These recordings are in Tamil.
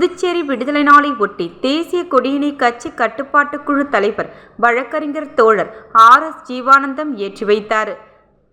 புதுச்சேரி விடுதலை நாளை ஒட்டி தேசிய கொடியினை கட்சி கட்டுப்பாட்டுக்குழு தலைவர் வழக்கறிஞர் தோழர் ஆர்.எஸ். ஜீவானந்தம் ஏற்றி வைத்தார்.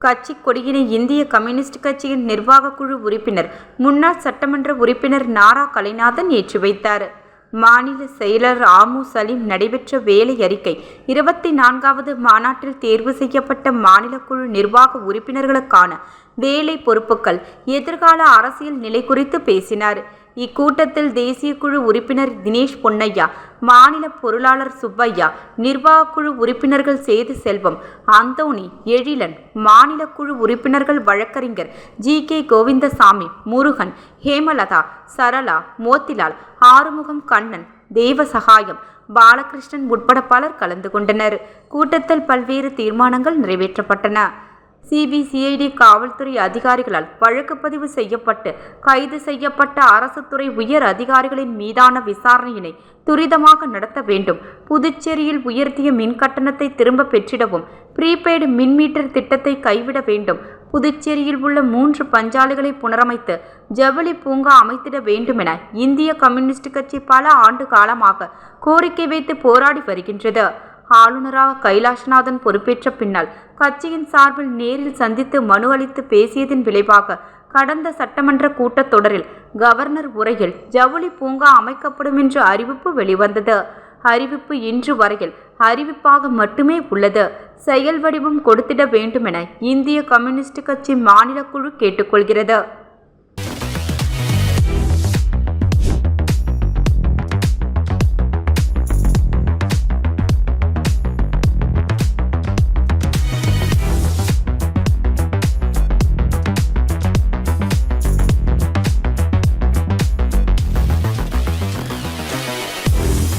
கட்சி கொடியினை இந்திய கம்யூனிஸ்ட் கட்சியின் நிர்வாக குழு உறுப்பினர் முன்னாள் சட்டமன்ற உறுப்பினர் நாரா கலைநாதன் ஏற்றி வைத்தார். மாநில செயலர் ஆமு சலீம் நடைபெற்ற வேலை அறிக்கை 24வது மாநாட்டில் தேர்வு செய்யப்பட்ட மாநில குழு நிர்வாக உறுப்பினர்களுக்கான வேலை பொறுப்புகள், எதிர்கால அரசியல் நிலை குறித்து பேசினார். இக்கூட்டத்தில் தேசிய குழு உறுப்பினர் தினேஷ் பொன்னையா, மாநில பொருளாளர் சுப்பையா, நிர்வாக குழு உறுப்பினர்கள் சேது செல்வம், அந்தோணி, எழிலன், மாநில குழு உறுப்பினர்கள் வழக்கறிஞர் ஜி.கே. கோவிந்தசாமி, முருகன், ஹேமலதா, சரளா, மோத்திலால், ஆறுமுகம், கண்ணன், தேவசகாயம், பாலகிருஷ்ணன் உட்பட பலர் கலந்து கொண்டனர். கூட்டத்தில் பல்வேறு தீர்மானங்கள் நிறைவேற்றப்பட்டன. சிபிசிஐடி காவல்துறை அதிகாரிகளால் வழக்கு பதிவு செய்யப்பட்டு கைது செய்யப்பட்ட அரசு துறை உயர் அதிகாரிகளின் மீதான விசாரணையினை துரிதமாக நடத்த வேண்டும். புதுச்சேரியில் உயர்த்திய மின் கட்டணத்தை திரும்ப பெற்றிடவும், ப்ரீபெய்டு மின் மீட்டர் திட்டத்தை கைவிட வேண்டும். புதுச்சேரியில் உள்ள 3 பஞ்சாலைகளை புனரமைத்து ஜவுளி பூங்கா அமைத்திட வேண்டுமென இந்திய கம்யூனிஸ்ட் கட்சி பல ஆண்டு காலமாக கோரிக்கை வைத்து போராடி வருகின்றது. ஆளுநராக கைலாசநாதன் பொறுப்பேற்ற பின்னால் கட்சியின் சார்பில் நேரில் சந்தித்து மனு அளித்து பேசியதன் விளைவாக கடந்த சட்டமன்ற கூட்டத்தொடரில் கவர்னர் உரையில் ஜவுளி பூங்கா அமைக்கப்படும் என்ற அறிவிப்பு வெளிவந்தது. அறிவிப்பு இன்று வரையில் அறிவிப்பாக மட்டுமே உள்ளது. செயல் வடிவம் கொடுத்திட வேண்டுமென இந்திய கம்யூனிஸ்ட் கட்சி மாநில குழு கேட்டுக்கொள்கிறது.